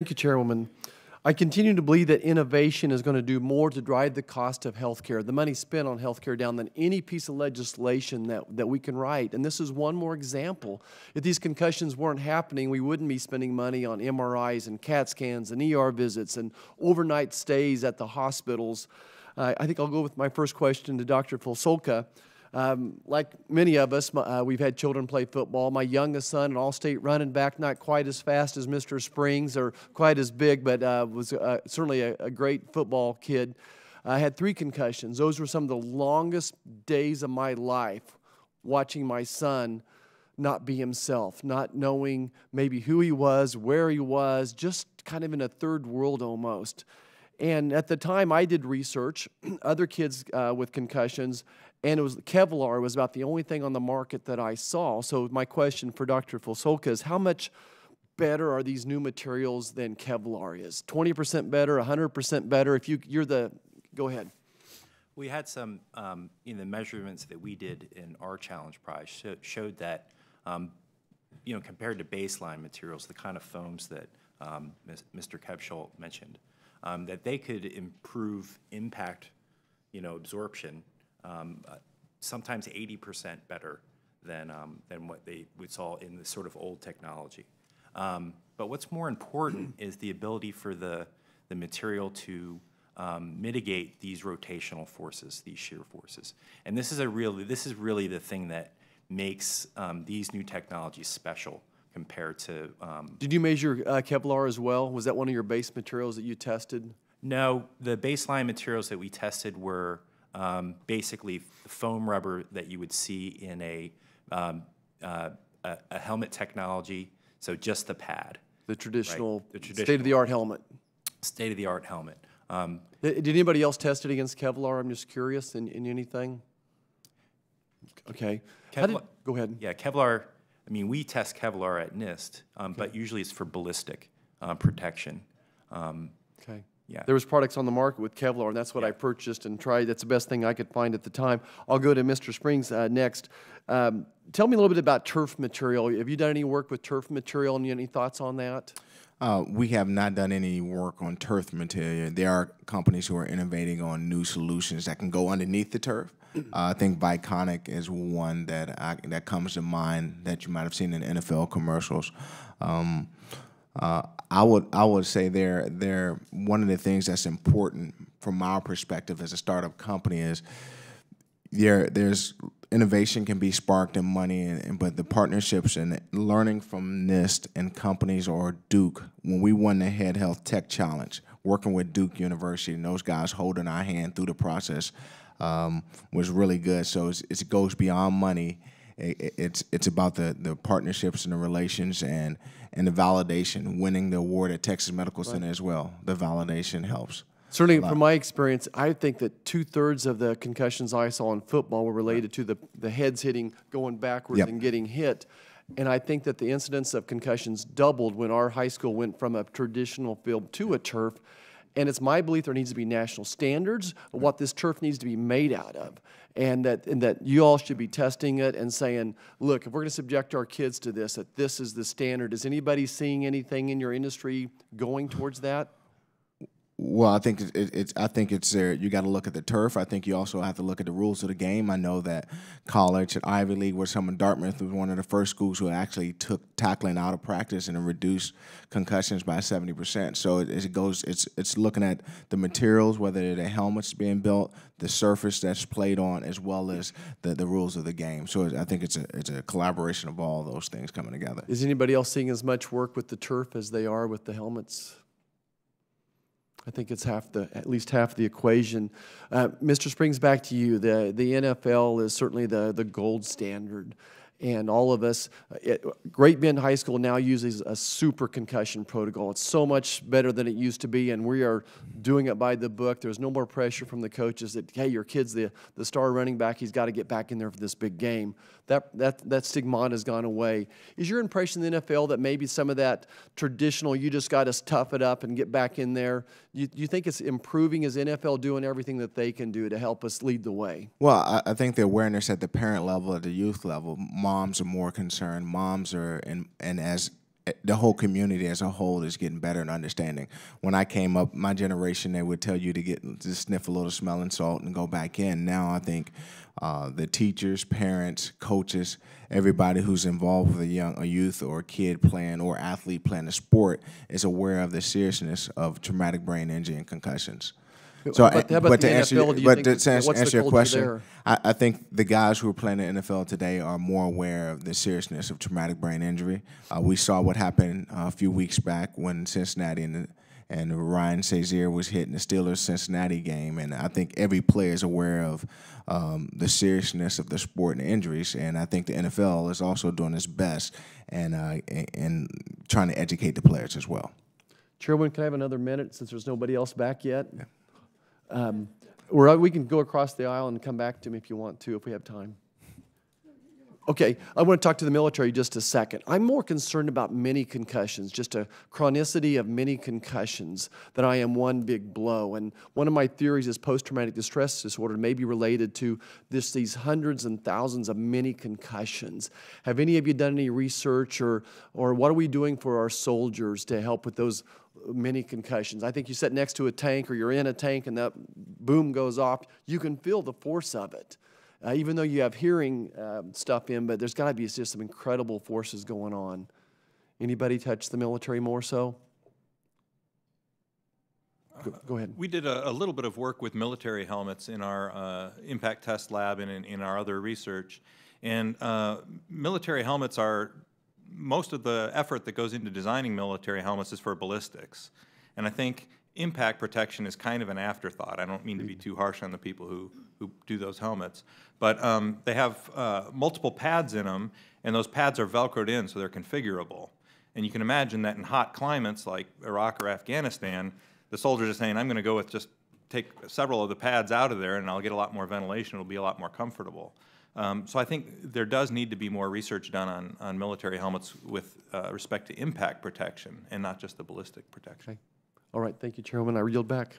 Thank you, Chairwoman. I continue to believe that innovation is going to do more to drive the cost of health care, the money spent on health care down than any piece of legislation that we can write. And this is one more example. If these concussions weren't happening, we wouldn't be spending money on MRIs and CAT scans and ER visits and overnight stays at the hospitals. I think I'll go with my first question to Dr. Fasolka. Like many of us, we've had children play football. My youngest son, an all-state running back, not quite as fast as Mr. Springs or quite as big, but was certainly a great football kid. I had 3 concussions. Those were some of the longest days of my life, watching my son not be himself, not knowing maybe who he was, where he was, just kind of in a third world almost. And at the time, I did research, other kids with concussions, and it was Kevlar was about the only thing on the market that I saw. So my question for Dr. Fasolka is, how much better are these new materials than Kevlar is? 20% better, 100% better? If you're the, go ahead. We had some, the measurements that we did in our challenge prize showed that, compared to baseline materials, the kind of foams that Mr. Kebschull mentioned, that they could improve impact, absorption, sometimes 80% better than what we saw in the sort of old technology. But what's more important is the ability for the material to mitigate these rotational forces, these shear forces. And this is really the thing that makes these new technologies special compared to. Did you measure Kevlar as well? Was that one of your base materials that you tested? No, the baseline materials that we tested were basically foam rubber that you would see in a helmet technology, so just the pad. The traditional, right? The traditional state-of-the-art helmet. State-of-the-art helmet. Did anybody else test it against Kevlar? I'm just curious, in anything? Okay. Go ahead. Yeah, Kevlar, we test Kevlar at NIST, but usually it's for ballistic protection. Okay. Yeah. There was products on the market with Kevlar, and that's what I purchased and tried. That's the best thing I could find at the time. I'll go to Mr. Springs next. Tell me a little bit about turf material. Have you done any work with turf material, and any thoughts on that? We have not done any work on turf material. There are companies who are innovating on new solutions that can go underneath the turf. I think Viconic is one that comes to mind that you might have seen in NFL commercials. I would say they're one of the things that's important from our perspective as a startup company is there's innovation can be sparked in money, but the partnerships and learning from NIST and companies or Duke, when we won the Head Health Tech Challenge, working with Duke University and those guys holding our hand through the process was really good. So it goes beyond money. It's about the partnerships and the relations and the validation. Winning the award at Texas Medical Center as well, the validation helps. Certainly, from my experience, I think that 2/3 of the concussions I saw in football were related to the heads hitting, going backwards and getting hit. And I think that the incidence of concussions doubled when our high school went from a traditional field to a turf. And it's my belief there needs to be national standards of what this turf needs to be made out of, and that you all should be testing it and saying, look, if we're going to subject our kids to this, that this is the standard. Is anybody seeing anything in your industry going towards that? Well, I think it's there. You got to look at the turf. I think you also have to look at the rules of the game. I know that college at Ivy League, where some of Dartmouth was one of the first schools who actually took tackling out of practice and reduced concussions by 70%. So it's looking at the materials, whether the helmets being built, the surface that's played on, as well as the rules of the game. So I think it's a collaboration of all those things coming together. Is anybody else seeing as much work with the turf as they are with the helmets? I think it's at least half the equation. Mr. Springs, back to you. The NFL is certainly the gold standard. And all of us, Great Bend High School now uses a super concussion protocol. It's so much better than it used to be, and we are doing it by the book. There's no more pressure from the coaches that, hey, your kid's the star running back. He's got to get back in there for this big game. That stigma has gone away. Is your impression in the NFL that maybe some of that traditional, you just got to tough it up and get back in there, you think it's improving? Is NFL doing everything that they can do to help us lead the way? Well, I think the awareness at the parent level, at the youth level, moms are more concerned. Moms are, and as the whole community as a whole is getting better and understanding. When I came up, my generation, they would tell you to sniff a little smelling salt and go back in. Now I think the teachers, parents, coaches, everybody who's involved with a youth or a kid playing or athlete playing a sport is aware of the seriousness of traumatic brain injury and concussions. So, but to answer your question, I think the guys who are playing in the NFL today are more aware of the seriousness of traumatic brain injury. We saw what happened a few weeks back when Cincinnati and Ryan Shazier was hitting the Steelers-Cincinnati game, and I think every player is aware of the seriousness of the sport and injuries, and I think the NFL is also doing its best and trying to educate the players as well. Chairman, can I have another minute since there's nobody else back yet? Yeah. Or we can go across the aisle and come back to me if you want to, if we have time. Okay, I want to talk to the military just a second. I'm more concerned about many concussions, just a chronicity of many concussions, than I am one big blow. And one of my theories is post-traumatic distress disorder may be related to these hundreds and thousands of many concussions. Have any of you done any research, or what are we doing for our soldiers to help with those many concussions? I think you sit next to a tank, or you're in a tank and that boom goes off, you can feel the force of it. Even though you have hearing stuff in, but there's got to be just some incredible forces going on. Anybody touch the military more so? Go ahead. We did a little bit of work with military helmets in our impact test lab and in our other research. And military helmets are, most of the effort that goes into designing military helmets is for ballistics. And I think impact protection is kind of an afterthought. I don't mean to be too harsh on the people who do those helmets. But they have multiple pads in them, and those pads are Velcroed in, so they're configurable. And you can imagine that in hot climates like Iraq or Afghanistan, the soldiers are saying, I'm going to go with just take several of the pads out of there, and I'll get a lot more ventilation. It'll be a lot more comfortable. So I think there does need to be more research done on military helmets with respect to impact protection and not just the ballistic protection. Okay. All right, thank you, Chairman. I yield back.